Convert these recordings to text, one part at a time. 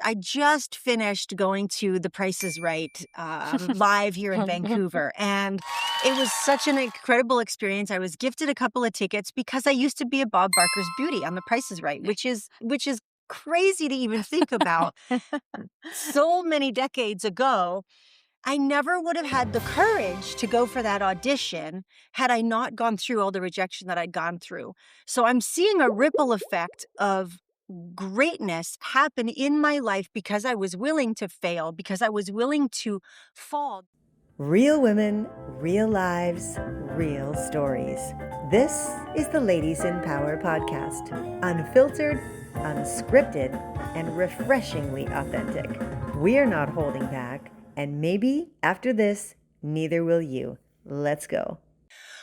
I just finished going to The Price is Right live here in Vancouver, and it was such an incredible experience. I was gifted a couple of tickets because I used to be a Bob Barker's beauty on The Price is Right, which is crazy to even think about. So many decades ago, I never would have had the courage to go for that audition had I not gone through all the rejection that I'd gone through. So I'm seeing a ripple effect of greatness happen in my life because I was willing to fail, because I was willing to fall. Real women, real lives, real stories. This is the Ladies in Power podcast. Unfiltered, unscripted, and refreshingly authentic. We are not holding back, and maybe after this, neither will you. Let's go.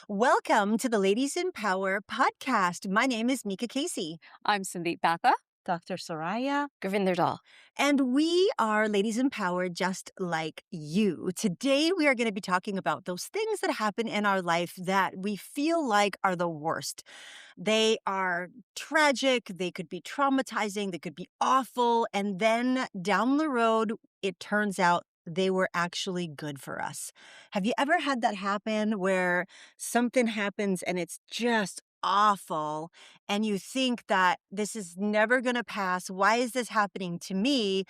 Welcome to the Ladies in Power podcast. My name is Meeka Casey. I'm Sandeep Batha. Dr. Soraya. Govindardal. And we are Ladies in Power just like you. Today, we are going to be talking about those things that happen in our life that we feel like are the worst. They are tragic, they could be traumatizing, they could be awful. And then down the road, it turns out they were actually good for us. Have you ever had that happen where something happens and it's just awful and you think that this is never going to pass? Why is this happening to me?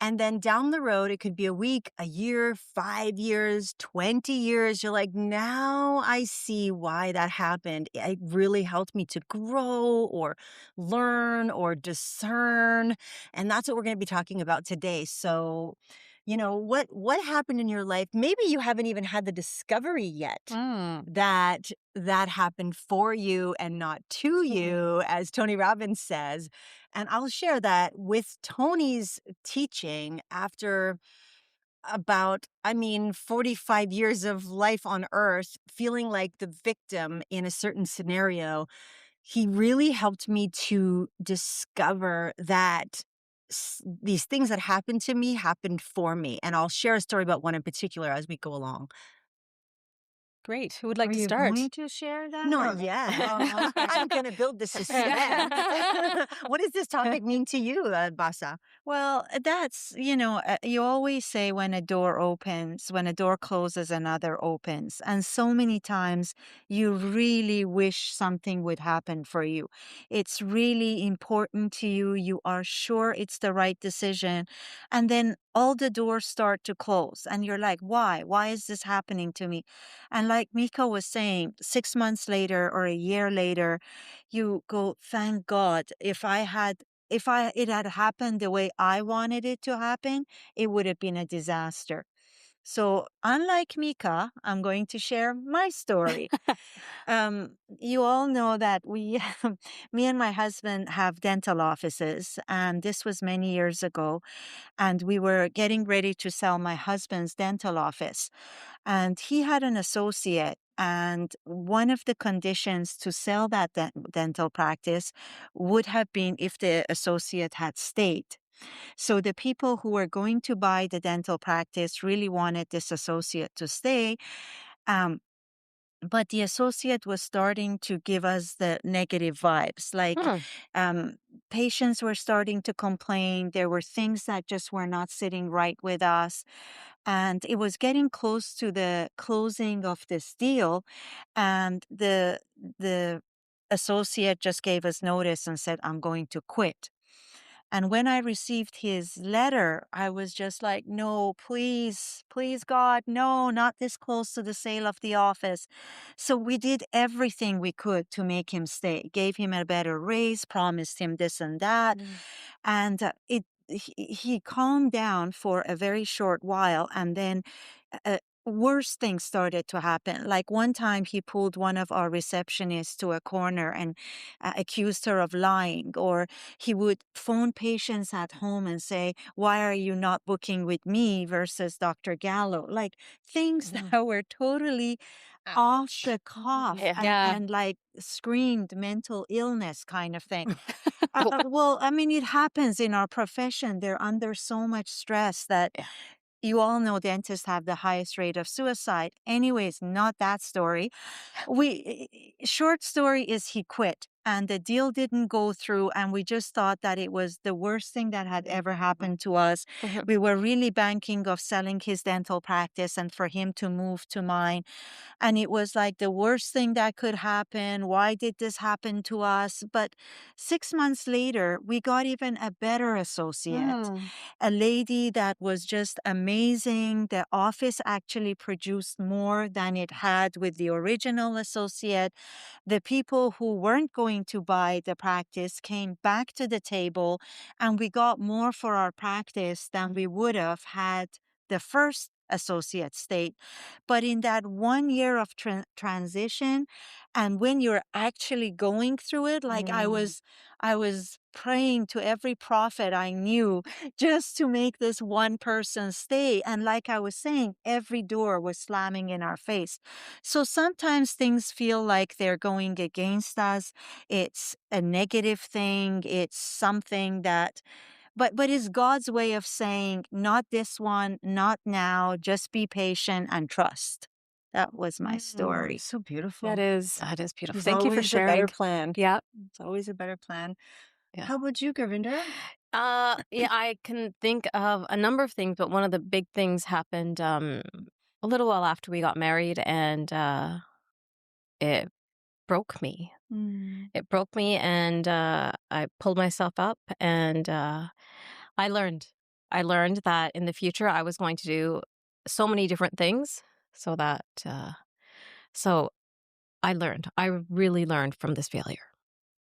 And then down the road, it could be a week, a year, 5 years, 20 years. You're like, now I see why that happened. It really helped me to grow or learn or discern. And that's what we're going to be talking about today. So, what happened in your life? Maybe you haven't even had the discovery yet that happened for you and not to you, as Tony Robbins says. And I'll share that with Tony's teaching after about, 45 years of life on earth, feeling like the victim in a certain scenario. He really helped me to discover that these things that happened to me happened for me. And I'll share a story about one in particular as we go along. Great. Who would like Are to you start? going to share that? Not or- yet. Oh, okay. I'm going to build the suspense. What does this topic mean to you, Mahsa? Well, that's, you always say when a door opens, when a door closes, another opens. And so many times you really wish something would happen for you. It's really important to you. You are sure it's the right decision. And then all the doors start to close. And you're like, why? Why is this happening to me? And like Meeka was saying, 6 months later or a year later, you go, thank God, if it had happened the way I wanted it to happen, it would have been a disaster. So unlike Meeka, I'm going to share my story. You all know that me and my husband have dental offices, and this was many years ago. And we were getting ready to sell my husband's dental office. And he had an associate. And one of the conditions to sell that dental practice would have been if the associate had stayed. So the people who were going to buy the dental practice really wanted this associate to stay. Um, but the associate was starting to give us the negative vibes. Like um, patients were starting to complain. There were things that just were not sitting right with us. And it was getting close to the closing of this deal. And the associate just gave us notice and said, I'm going to quit. And when I received his letter, I was just like, no, please, please, God, no, not this close to the sale of the office. So we did everything we could to make him stay, gave him a better raise, promised him this and that. And he calmed down for a very short while. And then worse things started to happen. Like one time he pulled one of our receptionists to a corner and accused her of lying, or he would phone patients at home and say, why are you not booking with me versus Dr. Gallo? Like things that were totally off the cuff and like screamed mental illness kind of thing. Well, it happens in our profession. They're under so much stress that you all know dentists have the highest rate of suicide. Anyways, not that story. Short story is he quit. and the deal didn't go through, and we just thought that it was the worst thing that had ever happened to us. Mhm. We were really banking of selling his dental practice and for him to move to mine. And it was like the worst thing that could happen. Why did this happen to us? But 6 months later, we got even a better associate, Mm. a lady that was just amazing. The office actually produced more than it had with the original associate. The people who weren't going to buy the practice came back to the table, and we got more for our practice than we would have had the first associate stayed. But in that 1 year of transition, and when you're actually going through it, like I was praying to every prophet I knew just to make this one person stay. And like I was saying, every door was slamming in our face. So sometimes things feel like they're going against us. It's a negative thing. It's something that but it's God's way of saying, not this one, not now, just be patient and trust. That was my story. So beautiful. That is beautiful. There's Thank you for always a better sharing. plan. Yeah. It's always a better plan. Yeah. How about you, Gurvinder? Yeah, I can think of a number of things, but one of the big things happened a little while after we got married, and it broke me. It broke me, and I pulled myself up, and I learned. I learned that in the future I was going to do so many different things, so that so I learned. I really learned from this failure.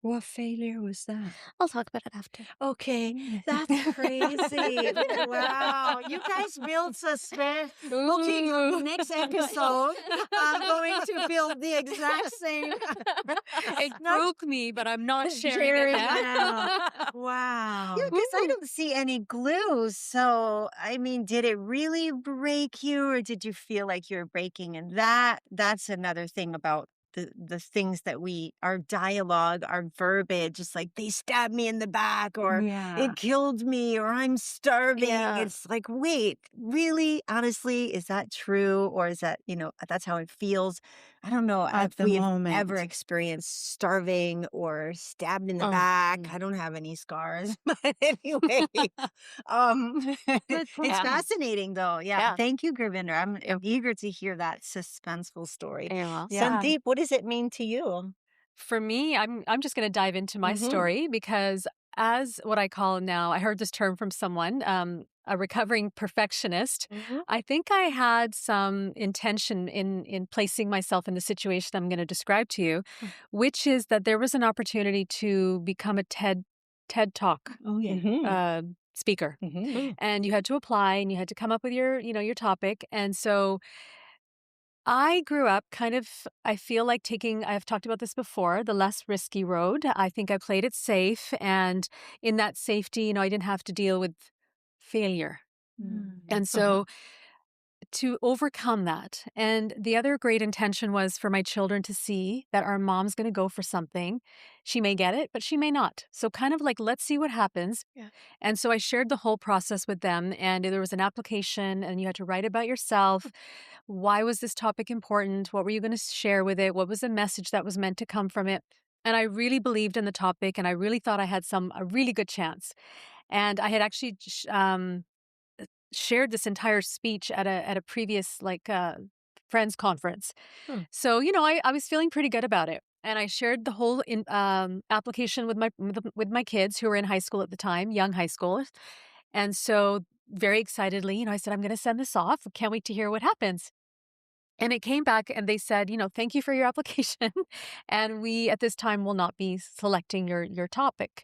What failure was that? I'll talk about it after. Okay, that's crazy. Wow, you guys build suspense. Okay, Ooh. next episode, I'm going to build the exact same. It Not broke me, but I'm not sharing sharing it now. now. Yeah, Wow. because I don't see any glues. So, I mean, did it really break you, or did you feel like you're breaking? And that's another thing about the things that our dialogue, our verbiage, it's like they stabbed me in the back, or Yeah. it killed me, or I'm starving. Yeah. It's like, wait, really? Honestly, is that true? Or is that, that's how it feels? I don't know At if the we've ever moment. experienced starving or stabbed in the Oh. back. I don't have any scars, but anyway, Good it's Yeah. point. fascinating though. Yeah, Yeah. thank you, Gurvinder. I'm eager to hear that suspenseful story. You're welcome. Yeah. Sandeep, what does it mean to you? For me, I'm just going to dive into my story because as what I call now, I heard this term from someone, a recovering perfectionist. Mhm. I think I had some intention in placing myself in the situation I'm going to describe to you, which is that there was an opportunity to become a TED Talk Oh yeah. uh, speaker, Mm. and you had to apply and you had to come up with your topic, and so I grew up I feel like I've talked about this before, the less risky road. I think I played it safe. And in that safety, I didn't have to deal with failure. And Uh-huh. so to overcome that, and the other great intention was for my children to see that our mom's going to go for something. She may get it, but she may not. So, kind of like, let's see what happens. Yeah. And so I shared the whole process with them, and there was an application, and you had to write about yourself. Why was this topic important? What were you going to share with it? What was the message that was meant to come from it? And I really believed in the topic, and I really thought I had a really good chance. And I had actually shared this entire speech at a previous friends conference. Hmm. So I was feeling pretty good about it, and I shared the whole application with my kids who were in high school at the time, young high schoolers, and so very excitedly, I said, I'm going to send this off. Can't wait to hear what happens. And it came back and they said, thank you for your application. And we at this time will not be selecting your topic.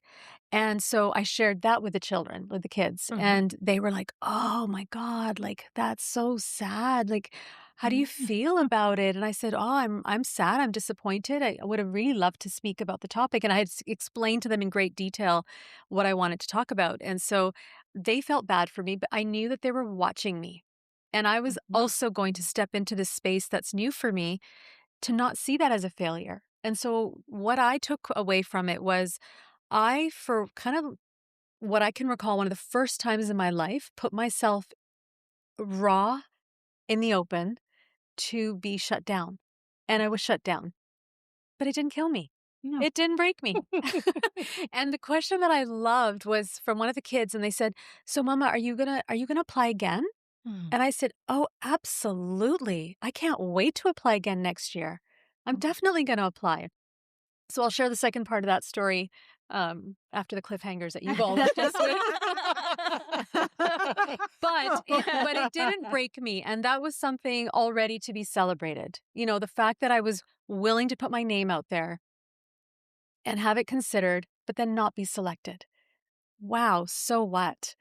And so I shared that with the children, with the kids. Mhm. And they were like, oh my God, like that's so sad. Like, how do you feel about it? And I said, oh, I'm sad. I'm disappointed. I would have really loved to speak about the topic. And I had explained to them in great detail what I wanted to talk about. And so they felt bad for me, but I knew that they were watching me. And I was also going to step into this space that's new for me to not see that as a failure. And so what I took away from it was for kind of what I can recall, one of the first times in my life, put myself raw in the open to be shut down. And I was shut down, but it didn't kill me. No. It didn't break me. And the question that I loved was from one of the kids, and they said, "So, Mama, are you gonna apply again?" Mm. And I said, "Oh, absolutely. I can't wait to apply again next year. I'm definitely going to apply." So I'll share the second part of that story after the cliffhangers that you've all left us with. But it didn't break me, and that was something already to be celebrated. You know, the fact that I was willing to put my name out there and have it considered, but then not be selected. Wow, so what?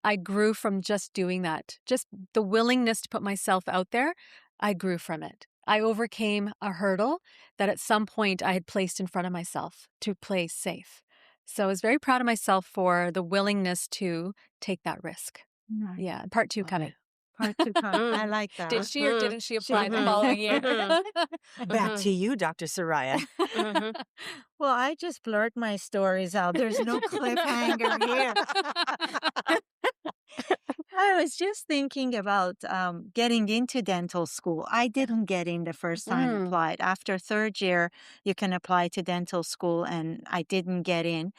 I grew from just doing that. Just the willingness to put myself out there, I grew from it. I overcame a hurdle that at some point I had placed in front of myself to play safe. So I was very proud of myself for the willingness to take that risk. Nice. Yeah, part two Love coming. it. Part two. I like that. Did she or didn't she apply the Mhm. following year? Back to you, Dr. Soraya. Mhm. Well, I just blurt my stories out. There's no cliffhanger here. I was just thinking about getting into dental school. I didn't get in the first time I applied. After third year, you can apply to dental school, and I didn't get in.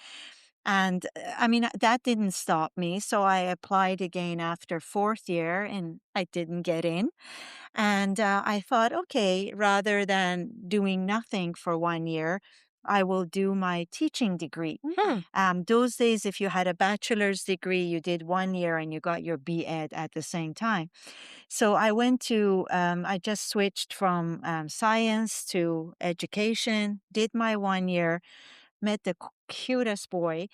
And I mean, that didn't stop me. So I applied again after fourth year, and I didn't get in. And I thought, okay, rather than doing nothing for 1 year, I will do my teaching degree. Hmm. Those days, if you had a bachelor's degree, you did 1 year and you got your B.Ed at the same time. So I just switched from science to education, did my 1 year, met the cutest boy.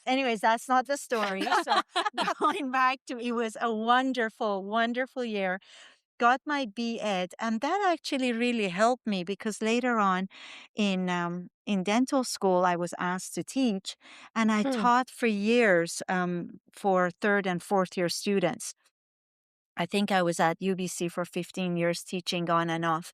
Anyways, that's not the story. So going back to it was a wonderful, wonderful year. Got my B.Ed, and that actually really helped me because later on in dental school, I was asked to teach, and I Hmm. taught for years for third and fourth year students. I think I was at UBC for 15 years teaching on and off.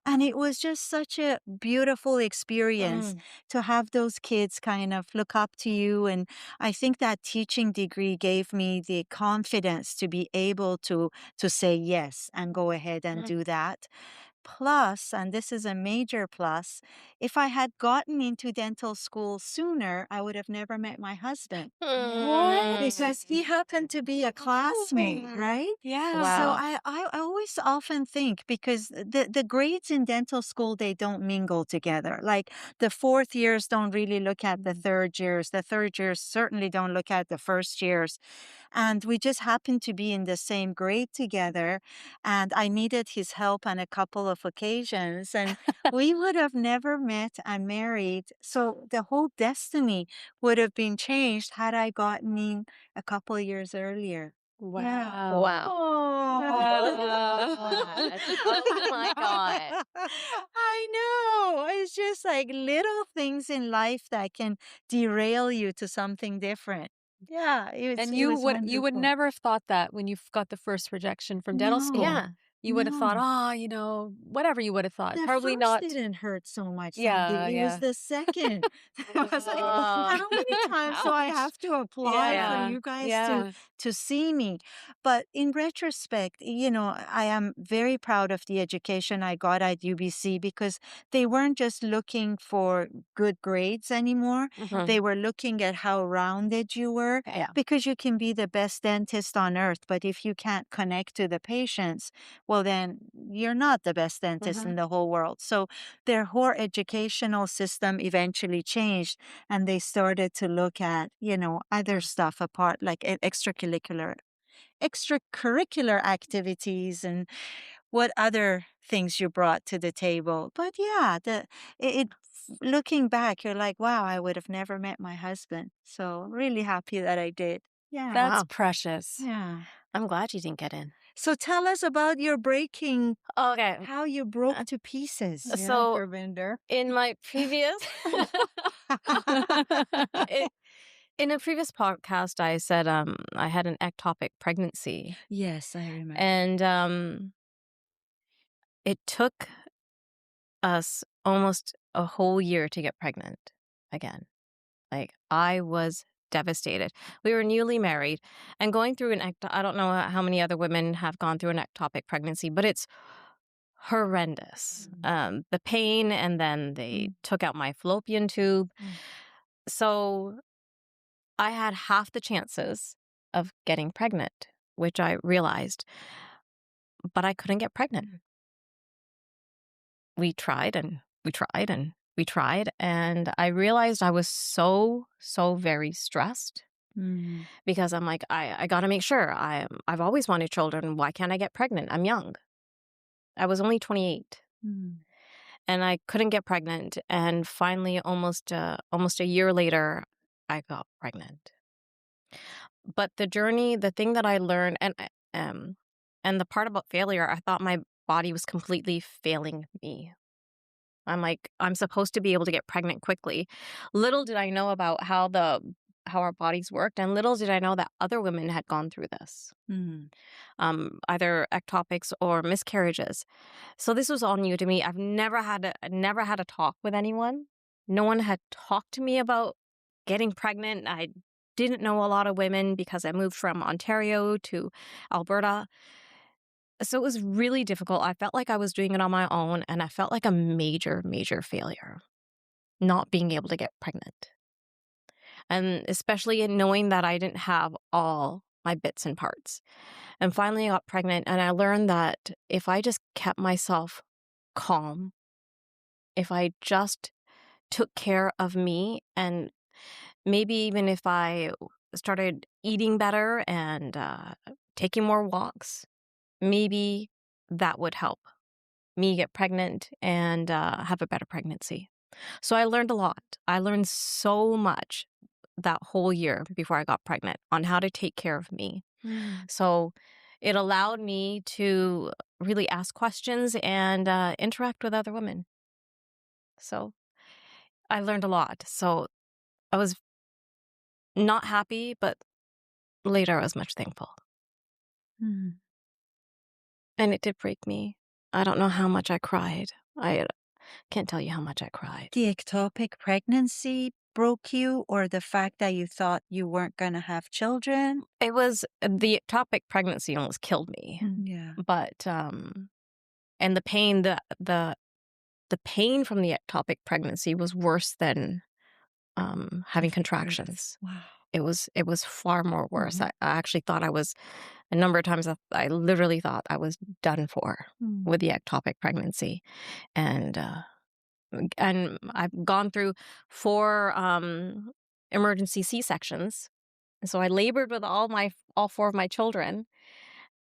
And it was just such a beautiful experience to have those kids kind of look up to you. And I think that teaching degree gave me the confidence to be able to say yes and go ahead and do that. Plus, and this is a major plus, if I had gotten into dental school sooner, I would have never met my husband. What? Because he happened to be a classmate, right? Yeah. So Wow. I always often think because the grades in dental school, they don't mingle together. Like the fourth years don't really look at the third years. The third years certainly don't look at the first years. And we just happened to be in the same grade together. And I needed his help on a couple of occasions. And we would have never met and married. So the whole destiny would have been changed had I gotten in a couple of years earlier. Yeah. Wow. Wow. Oh. Oh my God. I know. It's just like little things in life that can derail you to something different. Yeah, And it you was would wonderful. never have thought that when you got the first rejection from dental school. No, Yeah. You would have thought, no. whatever you would have thought. The Probably first not. didn't hurt so much, Yeah, Sandeep. It was yeah. the second. I was like, Oh. how many times do I have to apply for Yeah. you guys Yeah. to see me? But in retrospect, I am very proud of the education I got at UBC because they weren't just looking for good grades anymore. Mhm. They were looking at how rounded you were Yeah. because you can be the best dentist on earth, but if you can't connect to the patients, well, then you're not the best dentist in the whole world. So their whole educational system eventually changed and they started to look at, other stuff apart, like extracurricular activities and what other things you brought to the table. But yeah, looking back, you're like, wow, I would have never met my husband. So really happy that I did. Yeah. That's Wow. precious. Yeah. I'm glad you didn't get in. So tell us about your breaking, Okay. how you broke to pieces. So Gurvinder. in my previous i- in a previous podcast, I said I had an ectopic pregnancy, Yes, I remember. and it took us almost a whole year to get pregnant again. Like, I was devastated. We were newly married and going through I don't know how many other women have gone through an ectopic pregnancy, but it's horrendous. The pain, and then they took out my fallopian tube. So I had half the chances of getting pregnant, which I realized, but I couldn't get pregnant. We tried and we tried and we tried, and I realized I was so very stressed because I'm like, I got to make sure. I've always wanted children. Why can't I get pregnant? I'm young. I was only 28. And I couldn't get pregnant. And finally, almost a year later, I got pregnant. But the journey, the thing that I learned, and the part about failure, I thought my body was completely failing me. I'm like, I'm supposed to be able to get pregnant quickly. Little did I know about how our bodies worked, and little did I know that other women had gone through this, either ectopics or miscarriages. So this was all new to me. I've never had a talk with anyone. No one had talked to me about getting pregnant. I didn't know a lot of women because I moved from Ontario to Alberta. So it was really difficult. I felt like I was doing it on my own, and I felt like a major failure not being able to get pregnant. And especially in knowing that I didn't have all my bits and parts. And finally I got pregnant, and I learned that if I just kept myself calm, if I just took care of me, and maybe even if I started eating better and taking more walks, maybe that would help me get pregnant and have a better pregnancy. So I learned a lot. I learned so much that whole year before I got pregnant on how to take care of me. So it allowed me to really ask questions and interact with other women. So I learned a lot. So I was not happy, but later I was much thankful. And it did break me. I don't know how much I cried. I can't tell you how much I cried. The ectopic pregnancy broke you, or the fact that you thought you weren't going to have children? It was the ectopic pregnancy almost killed me. Yeah. But and the pain, the pain from the ectopic pregnancy was worse than having contractions. Wow. It was far more worse. I actually thought I was, a number of times I literally thought I was done for with the ectopic pregnancy. And I've gone through 4 emergency C-sections. And so I labored with all 4 of my children.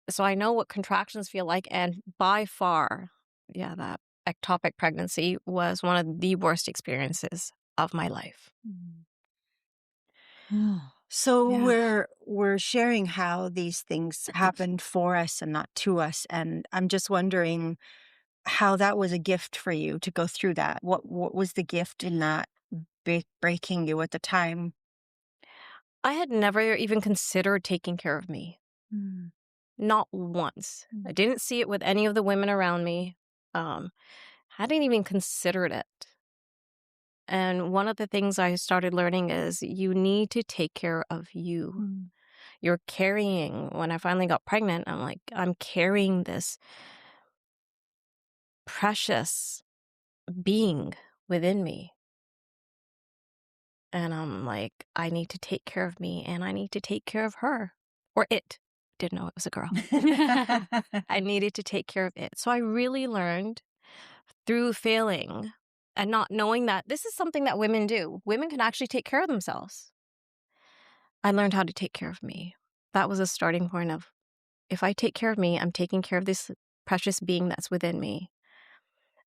So I know what contractions feel like. And by far, that ectopic pregnancy was one of the worst experiences of my life. So Yeah. we're sharing how these things happened for us and not to us, and I'm just wondering how that was a gift for you to go through that. What was the gift in that breaking you at the time? I had never even considered taking care of me. Not once. I didn't see it with any of the women around me. I hadn't even considered it. And one of the things I started learning is you need to take care of you. You're carrying, when I finally got pregnant, I'm like, I'm carrying this precious being within me. And I'm like, I need to take care of me, and I need to take care of her. Or it. Didn't know it was a girl. I needed to take care of it. So I really learned through failing and not knowing that this is something that women do. Women can actually take care of themselves. I learned how to take care of me. That was a starting point of, if I take care of me, I'm taking care of this precious being that's within me.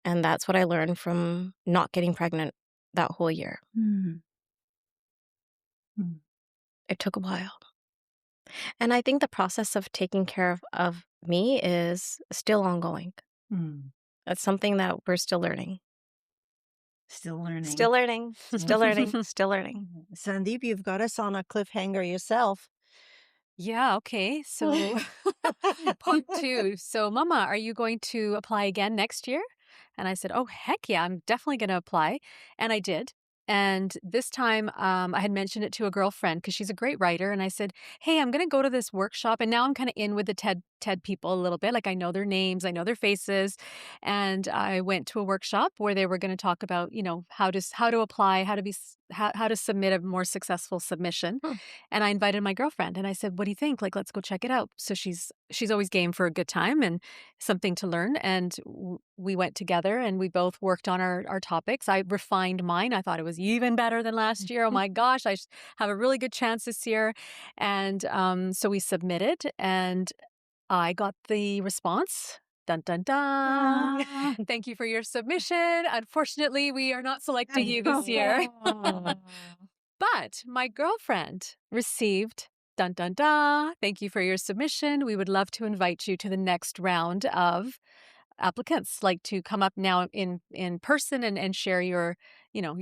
And that's what I learned from not getting pregnant that whole year. It took a while. And I think the process of taking care of me is still ongoing. That's something that we're still learning. Still learning. Still learning. Still learning. Still learning. Sandeep, you've got us on a cliffhanger yourself. Yeah, okay. So point 2. So, Mama, are you going to apply again next year? And I said, oh, heck yeah, I'm definitely going to apply. And I did. And this time I had mentioned it to a girlfriend because she's a great writer. And I said, hey, I'm going to go to this workshop. And now I'm kind of in with the TED people a little bit. Like I know their names, I know their faces. And I went to a workshop where they were going to talk about, how to apply, how to submit a more successful submission. Hmm. And I invited my girlfriend and I said, "What do you think? Like, let's go check it out." So she's always game for a good time and something to learn. And we went together and we both worked on our topics. I refined mine. I thought it was even better than last year. Oh my gosh, have a really good chance this year. And so we submitted and I got the response. Dun dun dun. Ah. Thank you for your submission. Unfortunately, we are not selecting you this year. But my girlfriend received dun dun dun. Thank you for your submission. We would love to invite you to the next round of applicants, like to come up now in person and share your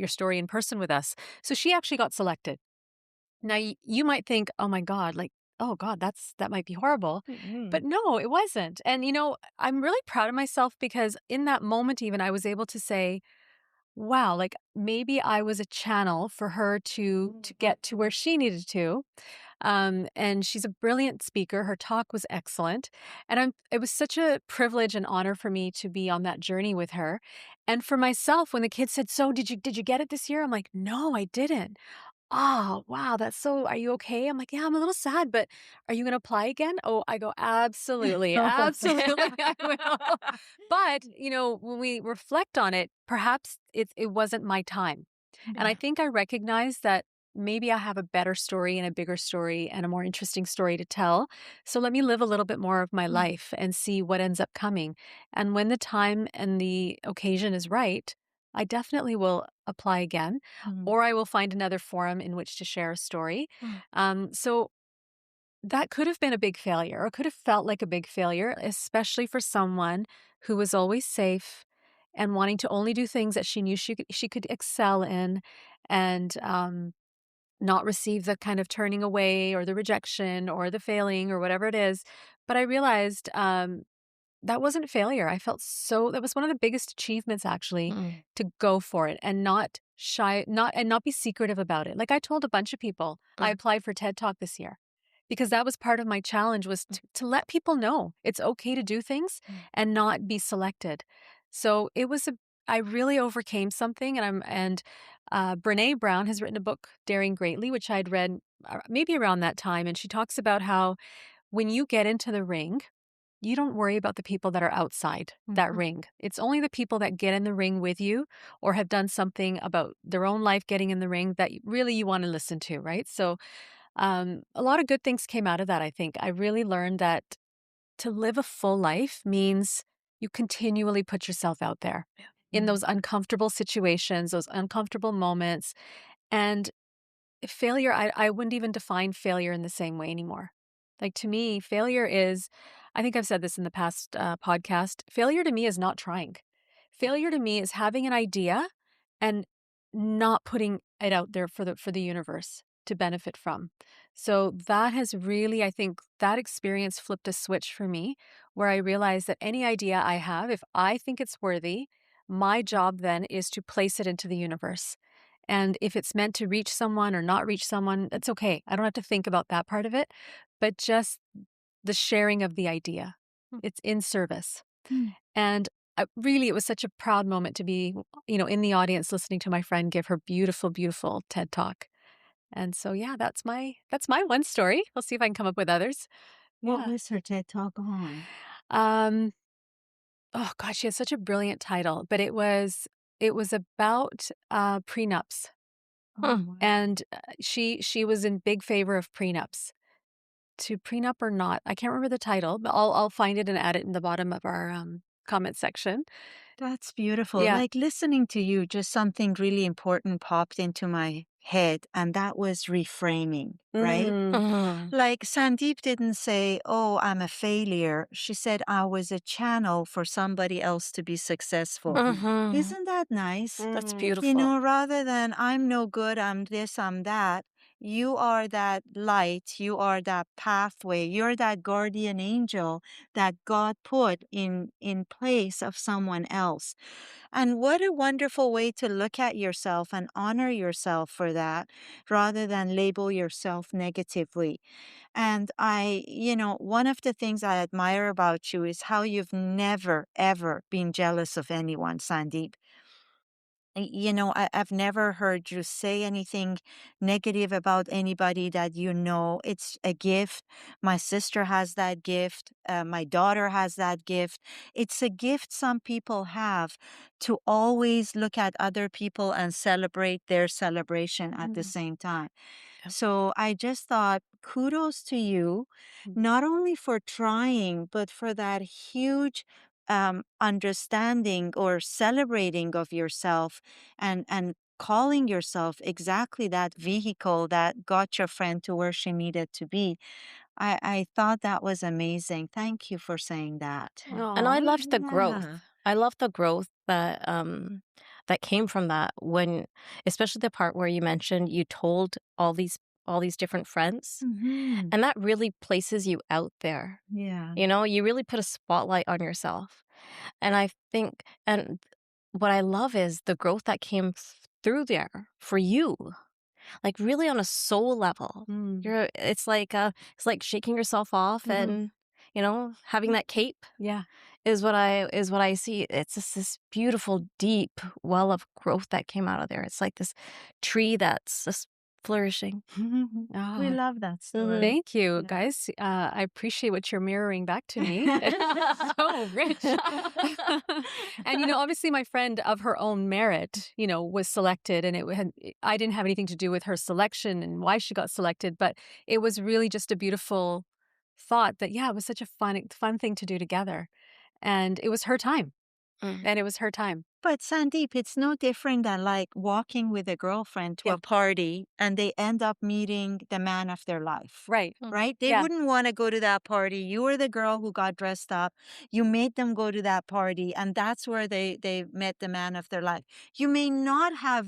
story in person with us. So she actually got selected. Now you might think, oh my God, like, oh God, that might be horrible. But no, it wasn't. And I'm really proud of myself because in that moment even I was able to say, wow, like maybe I was a channel for her to get to where she needed to. And she's a brilliant speaker. Her talk was excellent. And it was such a privilege and honor for me to be on that journey with her. And for myself, when the kids said, "So did you get it this year?" I'm like, "No, I didn't." "Oh, wow, are you okay?" I'm like, "Yeah, I'm a little sad, but are you going to apply again?" Oh, I go, "Absolutely, absolutely, I will." But, when we reflect on it, perhaps it wasn't my time. And I think I recognize that maybe I have a better story and a bigger story and a more interesting story to tell. So let me live a little bit more of my life and see what ends up coming. And when the time and the occasion is right, I definitely will apply again, or I will find another forum in which to share a story. So that could have been a big failure or could have felt like a big failure, especially for someone who was always safe and wanting to only do things that she knew she could excel in and not receive the kind of turning away or the rejection or the failing or whatever it is. But I realized that wasn't failure. That was one of the biggest achievements actually to go for it and not shy, not be secretive about it. Like I told a bunch of people I applied for TED Talk this year because that was part of my challenge was to let people know it's okay to do things and not be selected. So I really overcame something and Brene Brown has written a book, Daring Greatly, which I'd read maybe around that time. And she talks about how when you get into the ring, you don't worry about the people that are outside that ring. It's only the people that get in the ring with you or have done something about their own life getting in the ring that really you want to listen to, right? So a lot of good things came out of that, I think. I really learned that to live a full life means you continually put yourself out there in those uncomfortable situations, those uncomfortable moments. And failure, I wouldn't even define failure in the same way anymore. Like to me, failure is, I think I've said this in the past podcast, failure to me is not trying. Failure to me is having an idea and not putting it out there for the universe to benefit from. So that has really, I think that experience flipped a switch for me where I realized that any idea I have, if I think it's worthy, my job then is to place it into the universe. And if it's meant to reach someone or not reach someone, that's okay. I don't have to think about that part of it, but just the sharing of the idea. It's in service. And really, it was such a proud moment to be, in the audience listening to my friend give her beautiful, beautiful TED Talk. And so, yeah, that's my one story. We'll see if I can come up with others. What Yeah. was her TED Talk on? Oh God, she has such a brilliant title, but it was about prenups. And she was in big favor of prenups. To prenup or not, I can't remember the title, but I'll find it and add it in the bottom of our comment section. That's beautiful. Yeah. Like listening to you, just something really important popped into my head, and that was reframing, right? Like Sandeep didn't say, "Oh, I'm a failure." She said, "I was a channel for somebody else to be successful." Isn't that nice? That's Mhm. beautiful. You know, rather than I'm no good, I'm this, I'm that, You are that light, you are that pathway, you're that guardian angel that God put in place of someone else. And what a wonderful way to look at yourself and honor yourself for that rather than label yourself negatively. And one of the things I admire about you is how you've never, ever been jealous of anyone, Sandeep. I've never heard you say anything negative about anybody that you know. It's a gift. My sister has that gift. My daughter has that gift. It's a gift some people have to always look at other people and celebrate their celebration at the same time. Yep. So I just thought kudos to you, not only for trying, but for that huge understanding or celebrating of yourself and calling yourself exactly that vehicle that got your friend to where she needed to be. I thought that was amazing. Thank you for saying that. And I Oh, loved the growth. Yeah. I loved the growth that came from that when, especially the part where you mentioned you told all these different friends, Hmm. and that really places you out there. Yeah. You really put a spotlight on yourself. And I think, and what I love is the growth that came through there for you, like really on a soul level. It's like shaking yourself off and having that cape yeah. is what I see. It's just this beautiful, deep well of growth that came out of there. It's like this tree that's just flourishing. We Oh, love that Mhm. story. thank you, Yeah. guys. I appreciate what you're mirroring back to me. It's so rich. And, obviously my friend of her own merit, was selected and I didn't have anything to do with her selection and why she got selected, but it was really just a beautiful thought that, yeah, it was such a fun thing to do together. And it was her time. Mm. And it was her time. But Sandeep, it's no different than like walking with a girlfriend to Yeah. a party and they end up meeting the man of their life. Right. Right? They Yeah. wouldn't want to go to that party. You were the girl who got dressed up. You made them go to that party, and that's where they met the man of their life. You may not have,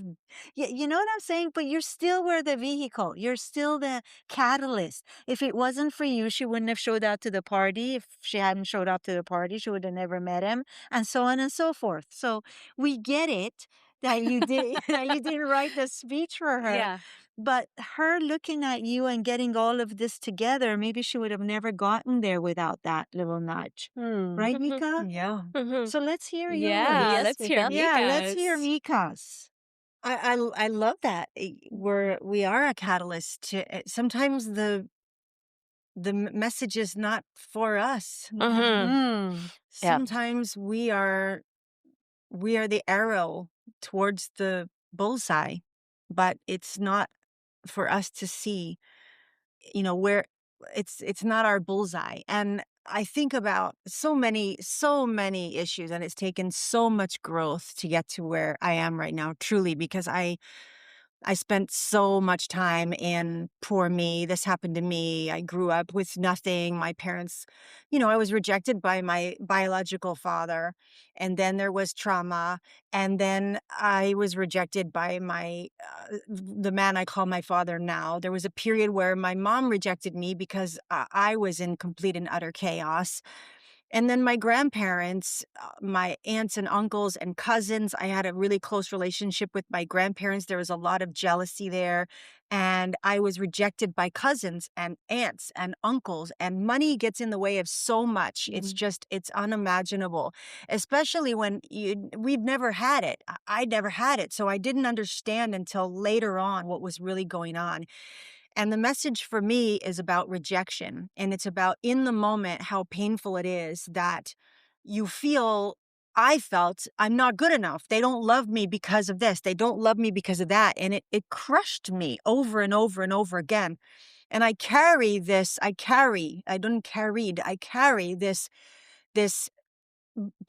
you know what I'm saying? But you still were the vehicle. You're still the catalyst. If it wasn't for you, she wouldn't have showed up to the party. If she hadn't showed up to the party, she would have never met him, and so on and so forth. So we get it that you did that you didn't write the speech for her. Yeah. But her looking at you and getting all of this together, maybe she would have never gotten there without that little nudge. Right, Mhm. Meeka? Yeah. Mhm. So let's hear Yeah. yours. Yes, Let's hear Meeka. Yeah, let's hear Mika's. Meeka's. I love that. We are a catalyst to sometimes the message is not for us. Mhm. Mm. Yep. Sometimes we are the arrow towards the bullseye, but it's not for us to see, where it's not our bullseye. And I think about so many issues, and it's taken so much growth to get to where I am right now, truly, because I spent so much time in poor me. This happened to me. I grew up with nothing. My parents, I was rejected by my biological father. And then there was trauma. And then I was rejected by the man I call my father now. There was a period where my mom rejected me because I was in complete and utter chaos. And then my grandparents, my aunts and uncles and cousins, I had a really close relationship with my grandparents. There was a lot of jealousy there. And I was rejected by cousins and aunts and uncles. And money gets in the way of so much. It's unimaginable, especially when we've never had it. I never had it. So I didn't understand until later on what was really going on. And the message for me is about rejection. And it's about in the moment how painful it is that you feel, I felt, I'm not good enough. They don't love me because of this. They don't love me because of that. And it crushed me over and over and over again. And I carry this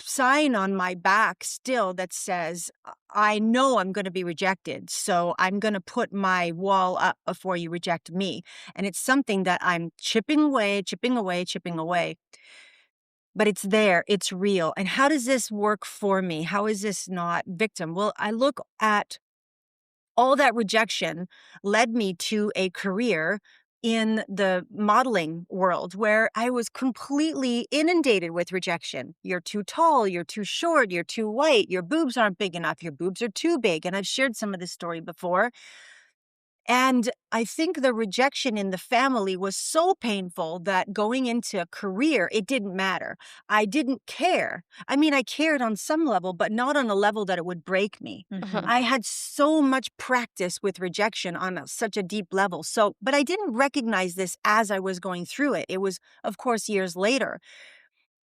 sign on my back still that says, I know I'm going to be rejected. So I'm going to put my wall up before you reject me. And it's something that I'm chipping away, chipping away, chipping away. But it's there, it's real. And how does this work for me? How is this not victim? Well, I look at all that rejection led me to a career in the modeling world where I was completely inundated with rejection. You're too tall, you're too short, you're too white, your boobs aren't big enough, your boobs are too big. And I've shared some of this story before. And I think the rejection in the family was so painful that going into a career, it didn't matter. I didn't care. I mean, I cared on some level, but not on a level that it would break me. Mhm. I had so much practice with rejection on such a deep level. So, but I didn't recognize this as I was going through it. It was, of course, years later.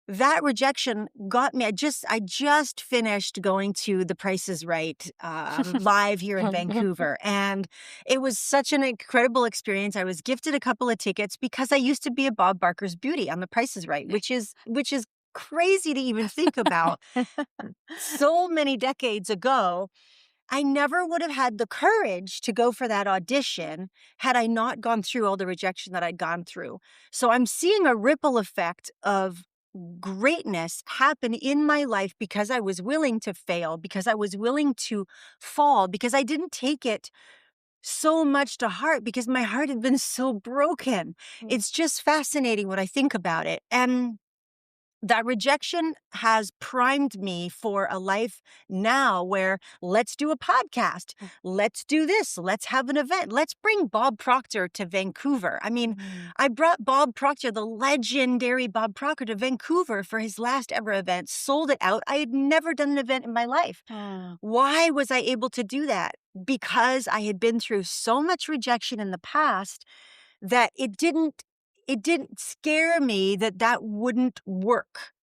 That rejection got me. I just finished going to The Price is Right live here in Vancouver, and it was such an incredible experience. I was gifted a couple of tickets because I used to be a Bob Barker's beauty on The Price is Right, which is crazy to even think about. So many decades ago, I never would have had the courage to go for that audition had I not gone through all the rejection that I'd gone through. So I'm seeing a ripple effect of greatness happen in my life because I was willing to fail, because I was willing to fall, because I didn't take it so much to heart because my heart had been so broken. It's just fascinating when I think about it. And that rejection has primed me for a life now where let's do a podcast. Let's do this. Let's have an event. Let's bring Bob Proctor to Vancouver. I mean, I brought Bob Proctor, the legendary Bob Proctor, to Vancouver for his last ever event, sold it out. I had never done an event in my life. Why was I able to do that? Because I had been through so much rejection in the past that it didn't scare me that that wouldn't work.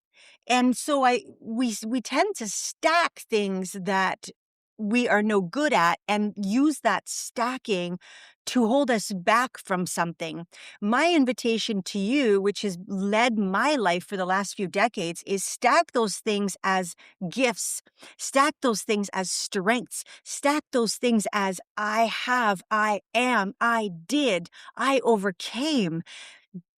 And so we tend to stack things that we are no good at and use that stacking to hold us back from something. My invitation to you, which has led my life for the last few decades, is stack those things as gifts, stack those things as strengths, stack those things as I have, I am, I did, I overcame.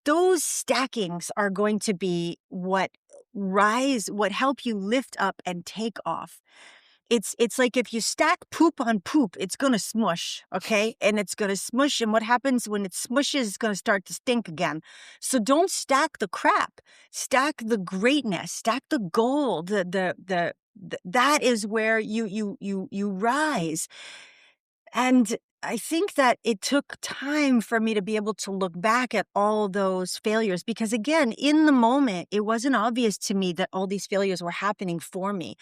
Those stackings are going to be what help you lift up and take off. It's like if you stack poop on poop, it's going to smush, okay? And it's going to smush, and what happens when it smushes, it's going to start to stink again. So don't stack the crap. Stack the greatness, stack the gold. That is where you rise. And I think that it took time for me to be able to look back at all those failures because, again, in the moment, it wasn't obvious to me that all these failures were happening for me.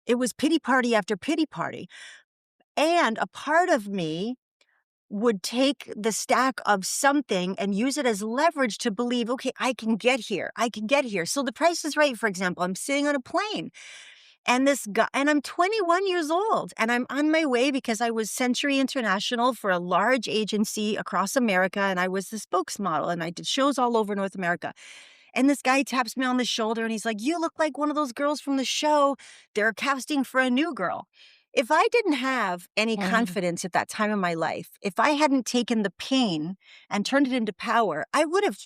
It was pity party after pity party. And a part of me would take the stack of something and use it as leverage to believe, okay, I can get here. I can get here. So The Price is Right, for example, I'm sitting on a plane. And this guy, and I'm 21 years old, and I'm on my way because I was Century International for a large agency across America, and I was the spokesmodel, and I did shows all over North America. And this guy taps me on the shoulder, and he's like, "You look like one of those girls from the show. They're casting for a new girl." If I didn't have any confidence at that time in my life, if I hadn't taken the pain and turned it into power, I would have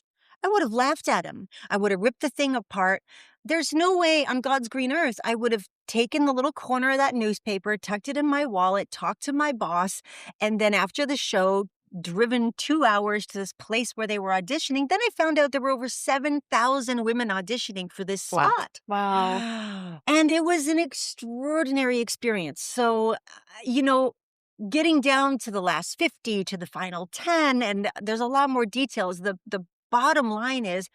laughed at him. I would have ripped the thing apart. There's no way on God's green earth I would have taken the little corner of that newspaper, tucked it in my wallet, talked to my boss, and then after the show, driven 2 hours to this place where they were auditioning. Then I found out there were over 7,000 women auditioning for this Wow. spot. Wow. And it was an extraordinary experience. So, getting down to the last 50, to the final 10, and there's a lot more details. The bottom line is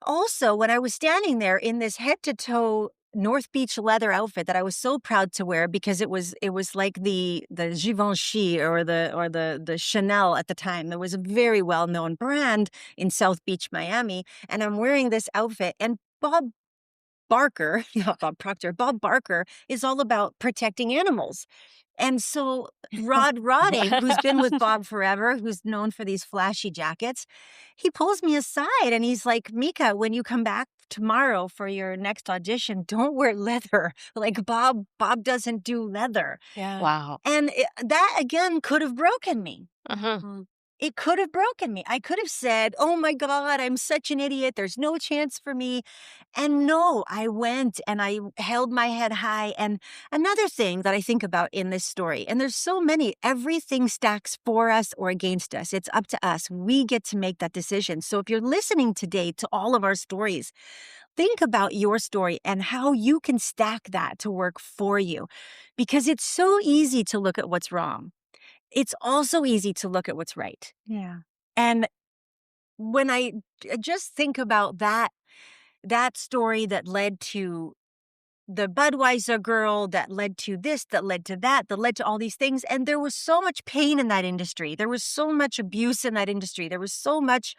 also when I was standing there in this head to toe North Beach leather outfit that I was so proud to wear because it was like the Givenchy or the Chanel at the time. There was a very well-known brand in South Beach, Miami, and I'm wearing this outfit, and Bob Barker, not Bob Proctor, Bob Barker is all about protecting animals. And so Rod Roddy, who's been with Bob forever, who's known for these flashy jackets, he pulls me aside and he's like, "Meeka, when you come back tomorrow for your next audition, don't wear leather. Like Bob doesn't do leather." Yeah. Wow. And that again could have broken me. Mhm. It could have broken me. I could have said, "Oh my God, I'm such an idiot. There's no chance for me." And no, I went and I held my head high. And another thing that I think about in this story, and there's so many, everything stacks for us or against us. It's up to us. We get to make that decision. So if you're listening today to all of our stories, think about your story and how you can stack that to work for you. Because it's so easy to look at what's wrong. It's also easy to look at what's right. Yeah. And when I just think about that story that led to the Budweiser girl, that led to this, that led to that led to all these things, and there was so much pain in that industry. There was so much abuse in that industry. There was so much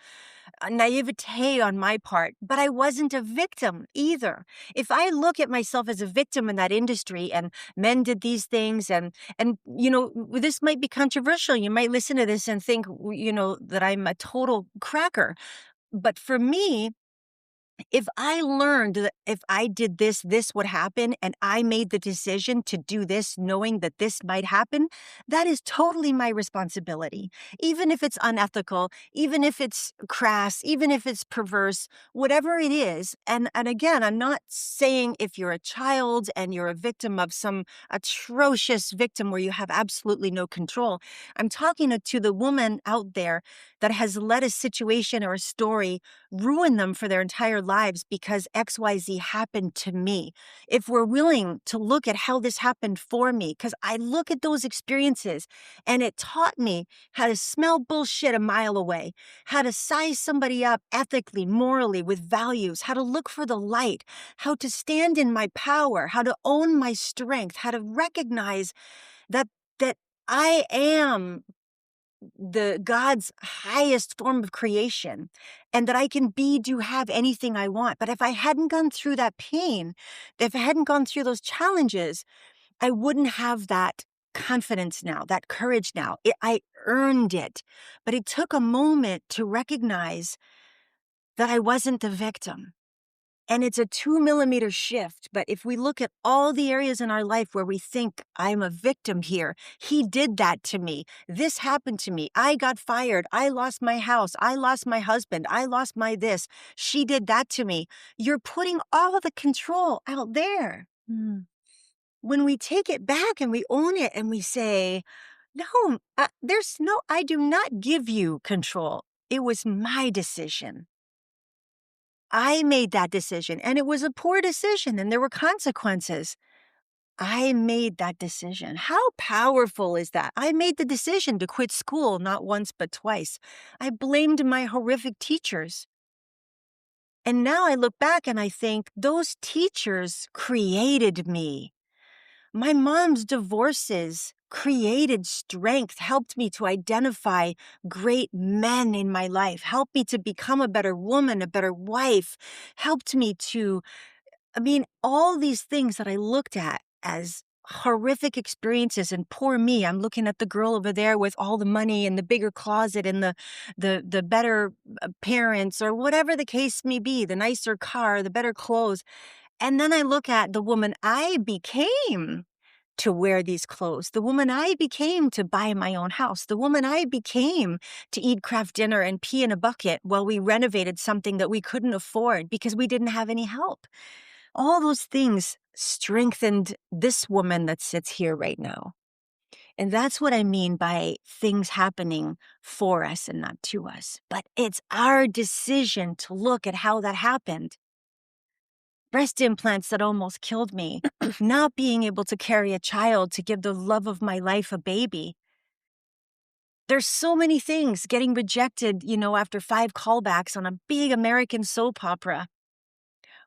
naivete on my part, but I wasn't a victim either. If I look at myself as a victim in that industry and men did these things and this might be controversial. You might listen to this and think that I'm a total cracker. But for me, if I learned that if I did this, this would happen, and I made the decision to do this knowing that this might happen, that is totally my responsibility. Even if it's unethical, even if it's crass, even if it's perverse, whatever it is. And again, I'm not saying if you're a child and you're a victim of some atrocious victim where you have absolutely no control. I'm talking to the woman out there that has let a situation or a story ruin them for their entire lives because XYZ happened to me. If we're willing to look at how this happened for me, because I look at those experiences and it taught me how to smell bullshit a mile away, how to size somebody up ethically, morally, with values, how to look for the light, how to stand in my power, how to own my strength, how to recognize that I am the God's highest form of creation and that I can be, do, have anything I want. But if I hadn't gone through that pain, if I hadn't gone through those challenges, I wouldn't have that confidence now, that courage now. I earned it. But it took a moment to recognize that I wasn't the victim. And it's a 2 millimeter shift. But if we look at all the areas in our life where we think I'm a victim here, he did that to me. This happened to me. I got fired. I lost my house. I lost my husband. I lost my this. She did that to me. You're putting all the control out there. Mm. When we take it back and we own it and we say, no, I do not give you control. It was my decision. I made that decision, and it was a poor decision, and there were consequences. I made that decision. How powerful is that? I made the decision to quit school not once but twice. I blamed my horrific teachers. And now I look back and I think those teachers created me. My mom's divorces created strength, helped me to identify great men in my life, helped me to become a better woman, a better wife, helped me to, all these things that I looked at as horrific experiences. And poor me, I'm looking at the girl over there with all the money and the bigger closet and the better parents or whatever the case may be, the nicer car, the better clothes. And then I look at the woman I became to wear these clothes, the woman I became to buy my own house, the woman I became to eat craft dinner and pee in a bucket while we renovated something that we couldn't afford because we didn't have any help. All those things strengthened this woman that sits here right now. And that's what I mean by things happening for us and not to us. But it's our decision to look at how that happened. Breast implants that almost killed me, not being able to carry a child to give the love of my life a baby. There's so many things, getting rejected, after 5 callbacks on a big American soap opera.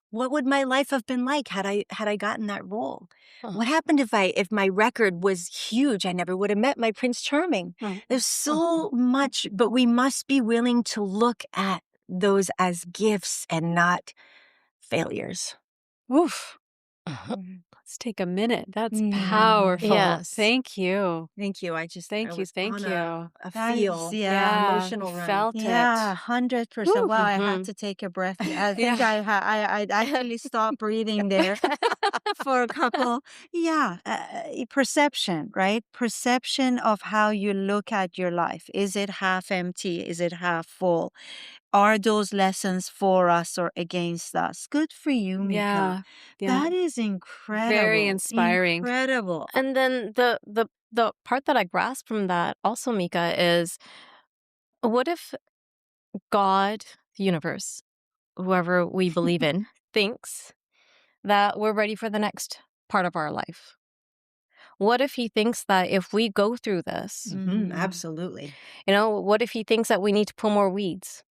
What would my life have been like had I gotten that role? Huh. What happened if my record was huge? I never would have met my Prince Charming. There's so much, but we must be willing to look at those as gifts and not failures. Oof. Let's take a minute. That's Yeah. powerful. Yes. Thank you. Thank you. I Thank you. was Thank on you. a That is, feel, yeah. emotional run. Felt Yeah, it. 100%. Whew. Wow, I Mhm. had to take a breath. I think Yeah. I actually stopped breathing there for a couple. Yeah, perception, right? Perception of how you look at your life. Is it half empty? Is it half full? Are those lessons for us or against us? Good for you, Meeka. Yeah. Yeah. That is incredible. Very inspiring. Incredible. And then the part that I grasp from that also, Meeka, is what if God, the universe, whoever we believe in, thinks that we're ready for the next part of our life? What if he thinks that if we go through this, Absolutely. what if he thinks that we need to pull more weeds?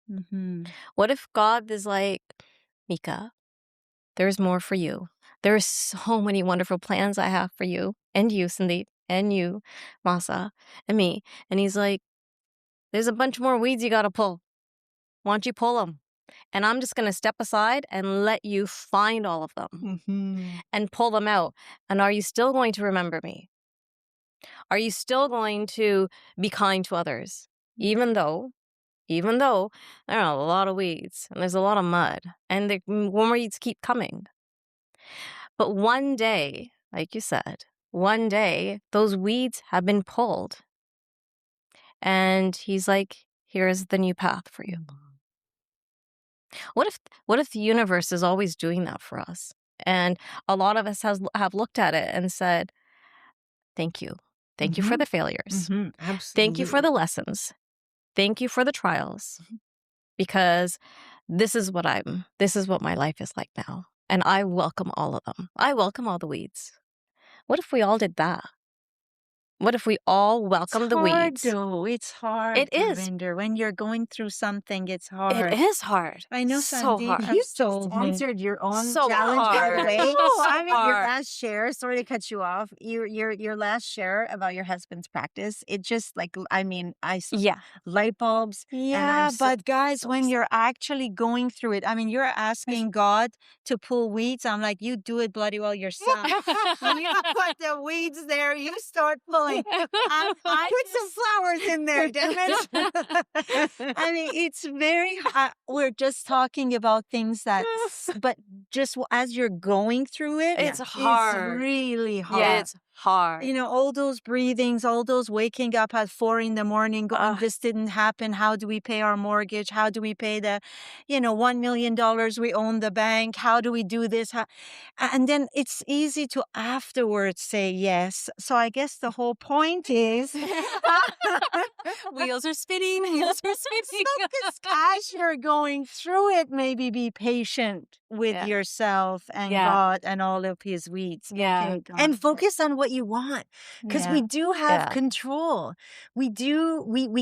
Mm-hmm. What if God is like, Meeka, there's more for you. There's so many wonderful plans I have for you, and you, Sandeep, and you, Mahsa, and me. And he's like, there's a bunch more weeds you gotta pull. Why don't you pull them? And I'm just gonna step aside and let you find all of them and pull them out. And are you still going to remember me? Are you still going to be kind to others? Even though there are a lot of weeds and there's a lot of mud and the weeds keep coming. But one day, like you said, one day those weeds have been pulled. And he's like, here's the new path for you. What if the universe is always doing that for us? And a lot of us have looked at it and said, thank you. Thank you for the failures. Absolutely. Thank you for the lessons. Thank you for the trials. Because this is what my life is like now. And I welcome all of them. I welcome all the weeds. What if we all did that? What if we all welcomed the weeds? Though. It's hard. It is. Gurvinder. When you're going through something, it's hard. It is hard. I know So Sandeep hard. has You told me. sponsored your own So challenge, by the hard. way. So I mean, your hard. last share. Sorry to cut you off. Your last share about your husband's practice. It just I saw Yeah. light bulbs. Yeah, so- but guys, when you're actually going through it, I mean, you're asking God to pull weeds. I'm like, you do it bloody well yourself. When you put the weeds there, you start pulling. I Put some flowers in there, damn it. I mean, it's very hard. We're just talking about things but just as you're going through it, It's hard. It's really hard. Yeah, it's hard. All those breathings, all those waking up at 4 a.m, going, this didn't happen. How do we pay our mortgage? How do we pay the, $1 million we own the bank? How do we do this? And then it's easy to afterwards say yes. So I guess the whole point is Wheels are spinning. Wheels are spinning. as you're going through it, maybe be patient with yourself and God and all of his weeds. Yeah. Okay, God. And focus on what you want, because we do have control. We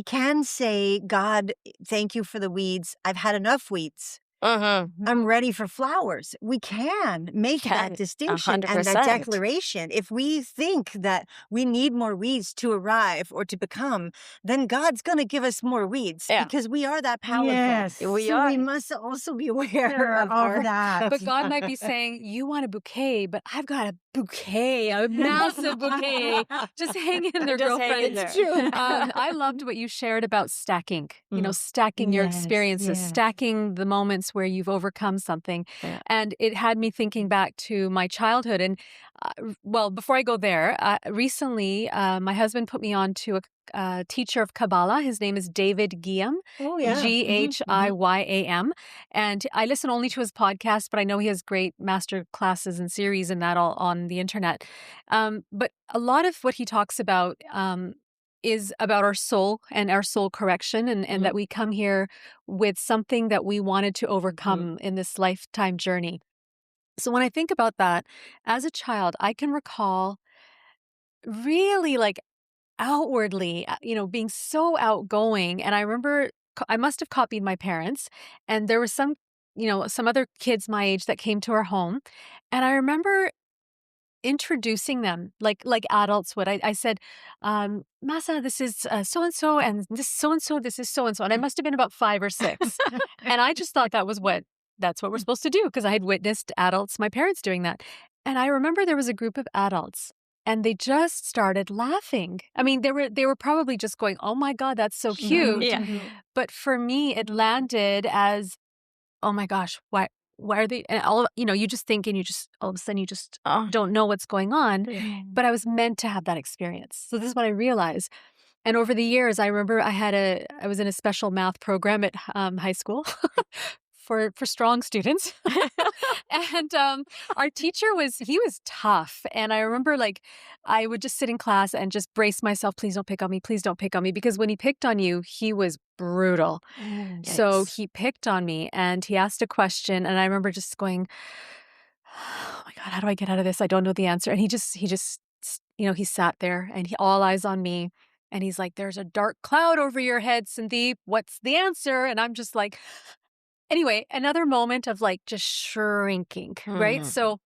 can say, God, thank you for the weeds. I've had enough weeds. I'm ready for flowers. We can make that distinction and that 100%. declaration. If we think that we need more weeds to arrive or to become, then God's going to give us more weeds because we are that powerful. Yes, we so are. we must also be aware of that. But God might be saying, you want a bouquet, but I've got a bouquet, a massive bouquet. Just hang in there, Just hang girlfriend. in there. It's true. I loved what you shared about stacking, stacking your Yes, experiences, yes. stacking the moments where you've overcome something. Yeah. And it had me thinking back to my childhood. And before I go there, recently my husband put me on to a teacher of Kabbalah. His name is David Guillaume, Oh, yeah. Ghiam. And I listen only to his podcast, but I know he has great master classes and series and that all on the internet. But a lot of what he talks about is about our soul and our soul correction, and that we come here with something that we wanted to overcome in this lifetime journey. So when I think about that, as a child, I can recall really outwardly, being so outgoing. And I remember I must have copied my parents, and there was some other kids my age that came to our home. And I remember introducing them like adults would. I said, Mahsa, this is so-and-so, and this so-and-so, this is so-and-so. And I must have been about 5 or 6. And I just thought that was what that's what we're supposed to do, because I had witnessed adults, my parents doing that. And I remember there was a group of adults and they just started laughing. I mean, they were probably just going, "Oh my God, that's so cute." Yeah. But for me, it landed as, "Oh my gosh, why are they?" And you just think, and you just all of a sudden you just Oh, don't know what's going on. yeah. But I was meant to have that experience. So this is what I realized. And over the years, I remember I was in a special math program at high school for strong students. And our teacher he was tough. And I remember, like, I would just sit in class and just brace myself, please don't pick on me, please don't pick on me. Because when he picked on you, he was brutal. So Yikes. he picked on me and he asked a question. And I remember just going, "Oh my God, how do I get out of this? I don't know the answer." And he just, he sat there and all eyes on me. And he's like, "There's a dark cloud over your head, Sandeep. What's the answer?" And I'm just like, anyway, another moment of like just shrinking, right? Mhm. So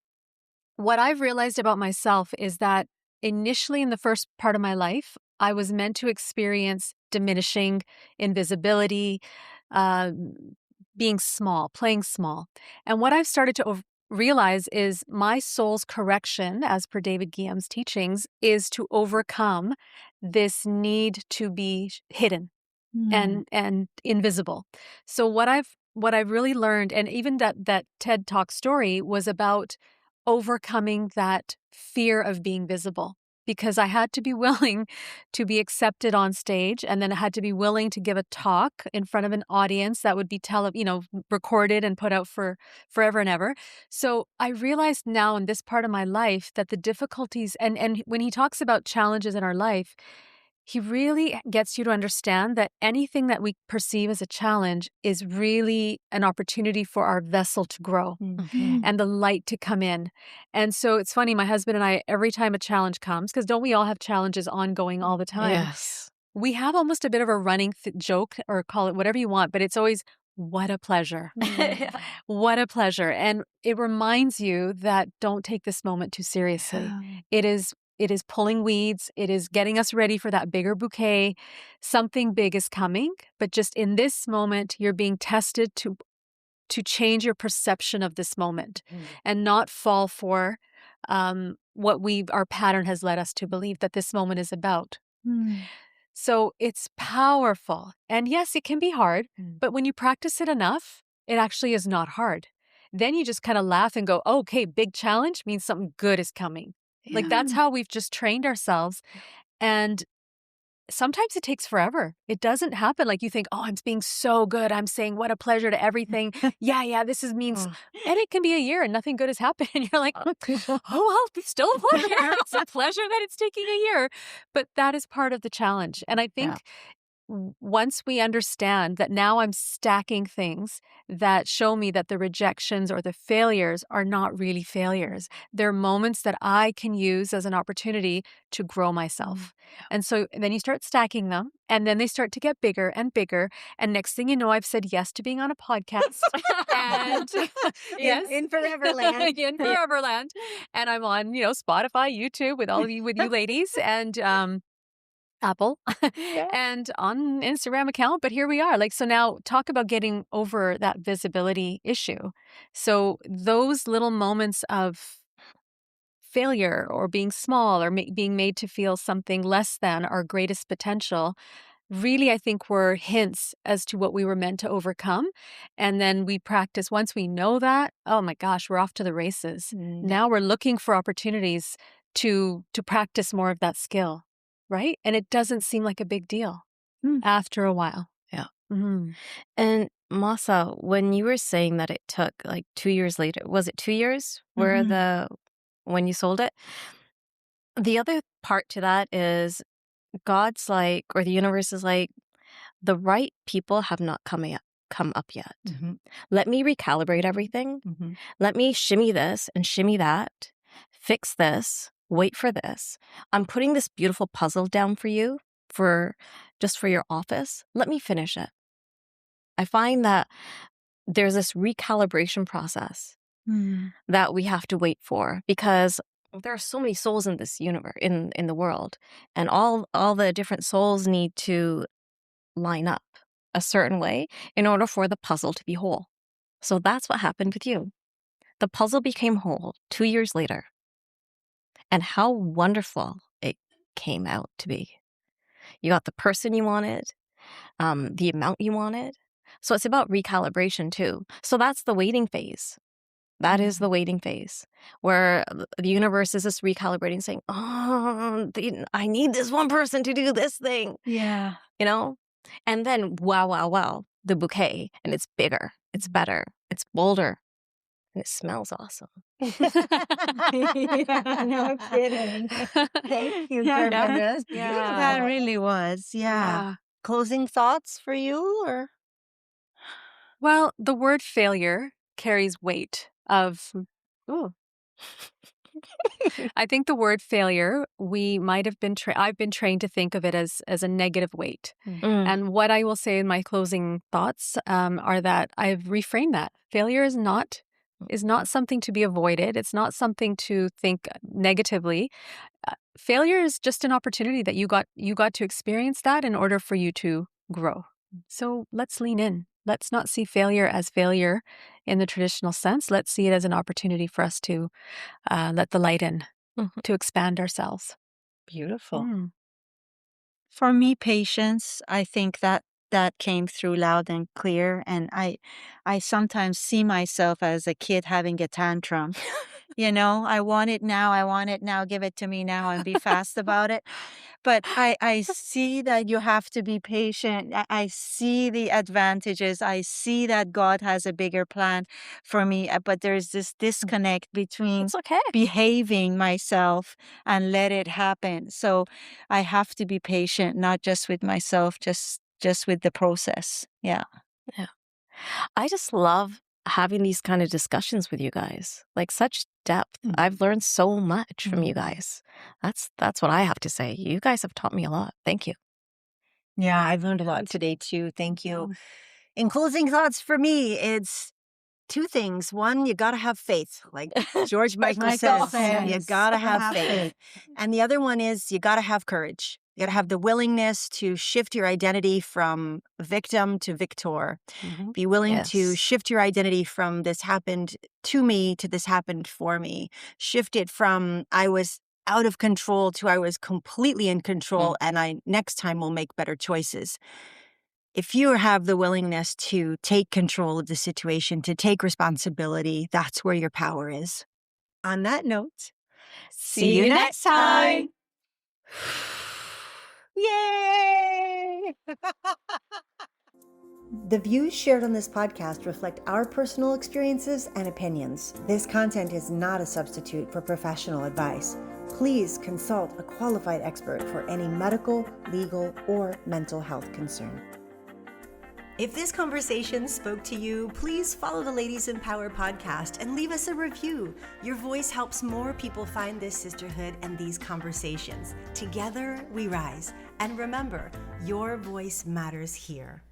what I've realized about myself is that initially in the first part of my life, I was meant to experience diminishing, invisibility, uh, being small, playing small. And what I've started to realize is my soul's correction, as per David Guillaume's teachings, is to overcome this need to be hidden and invisible. So what I've really learned, and even that TED Talk story was about overcoming that fear of being visible, because I had to be willing to be accepted on stage, and then I had to be willing to give a talk in front of an audience that would be recorded and put out for forever and ever. So I realized now in this part of my life that the difficulties, and when he talks about challenges in our life, he really gets you to understand that anything that we perceive as a challenge is really an opportunity for our vessel to grow Okay. and the light to come in. And so it's funny, my husband and I, every time a challenge comes, because don't we all have challenges ongoing all the time? Yes. We have almost a bit of a running joke, or call it whatever you want, but it's always, "What a pleasure." Yeah. What a pleasure. And it reminds you that don't take this moment too seriously. It is pulling weeds. It is getting us ready for that bigger bouquet. Something big is coming, but just in this moment, you're being tested to change your perception of this moment and not fall for what our pattern has led us to believe that this moment is about. So it's powerful. And yes, it can be hard, but when you practice it enough, it actually is not hard. Then you just kind of laugh and go, "Oh, okay, big challenge means something good is coming." Like that's how we've just trained ourselves. And sometimes it takes forever. It doesn't happen like you think, "Oh, I'm being so good. I'm saying what a pleasure to everything. Yeah, this means," Oh, and it can be a year and nothing good has happened. And you're like, "Oh, well, it's still a pleasure." It's a pleasure that it's taking a year. But that is part of the challenge. And I yeah. think once we understand that now I'm stacking things that show me that the rejections or the failures are not really failures. They're moments that I can use as an opportunity to grow myself. And so then you start stacking them, and then they start to get bigger and bigger. And next thing you know, I've said yes to being on a podcast. And yes. In Foreverland. In Foreverland. And I'm on, Spotify, YouTube with all of you, with you ladies, and Apple and on Instagram account. But here we are. Like, so now talk about getting over that visibility issue. So those little moments of failure or being small or being made to feel something less than our greatest potential really, I think, were hints as to what we were meant to overcome. And then we practice. Once we know that, oh my gosh, we're off to the races. Now we're looking for opportunities to practice more of that skill, right? And it doesn't seem like a big deal after a while. Yeah. Mhm. And Mahsa, when you were saying that it took like 2 years later, was it 2 years when you sold it? The other part to that is God's like, or the universe is like, the right people have not come up yet. Let me recalibrate everything. Let me shimmy this and shimmy that, fix this, wait for this. I'm putting this beautiful puzzle down for you for your office. Let me finish it. I find that there's this recalibration process that we have to wait for, because there are so many souls in this universe, in the world, and all the different souls need to line up a certain way in order for the puzzle to be whole. So that's what happened with you. The puzzle became whole 2 years later. And how wonderful it came out to be. You got the person you wanted, the amount you wanted. So it's about recalibration too. So that's the waiting phase. That is the waiting phase where the universe is just recalibrating, saying, oh, I need this one person to do this thing, Yeah. you know? And then, wow, the bouquet. And it's bigger, it's better, it's bolder, and it smells awesome. Yeah, no kidding. Thank you, Yeah. goodness. Yeah. That really was. Yeah. Closing thoughts for you, or? Well, the word failure carries weight of Ooh. I think the word failure, we might have been I've been trained to think of it as a negative weight. Mm. And what I will say in my closing thoughts are that I've reframed that. Failure is not something to be avoided. It's not something to think negatively. Failure is just an opportunity that you got to experience that in order for you to grow. So let's lean in. Let's not see failure as failure in the traditional sense. Let's see it as an opportunity for us to let the light in, Mhm. to expand ourselves. Beautiful. Mm. For me, patience, I think that came through loud and clear. And I sometimes see myself as a kid having a tantrum. I want it now, give it to me now and be fast about it. But I see that you have to be patient. I see the advantages. I see that God has a bigger plan for me. But there's this disconnect between It's okay. behaving myself and let it happen. So I have to be patient, not just with myself, just with the process. Yeah. Yeah. I just love having these kind of discussions with you guys. Like such depth. I've learned so much from you guys. That's what I have to say. You guys have taught me a lot. Thank you. Yeah, I've learned a lot today too. Thank you. In closing thoughts for me, it's two things. One, you got to have faith. Like George Michael Michael says, says, you got to have have faith. faith. And the other one is you got to have courage. You got to have the willingness to shift your identity from victim to victor. Be willing to Yes. shift your identity from this happened to me to this happened for me. Shift it from I was out of control to I was completely in control, and I next time will make better choices. If you have the willingness to take control of the situation, to take responsibility, that's where your power is. On that note, see you next time. Yay! The views shared on this podcast reflect our personal experiences and opinions. This content is not a substitute for professional advice. Please consult a qualified expert for any medical, legal, or mental health concern. If this conversation spoke to you, please follow the Ladies in Power podcast and leave us a review. Your voice helps more people find this sisterhood and these conversations. Together we rise. And remember, your voice matters here.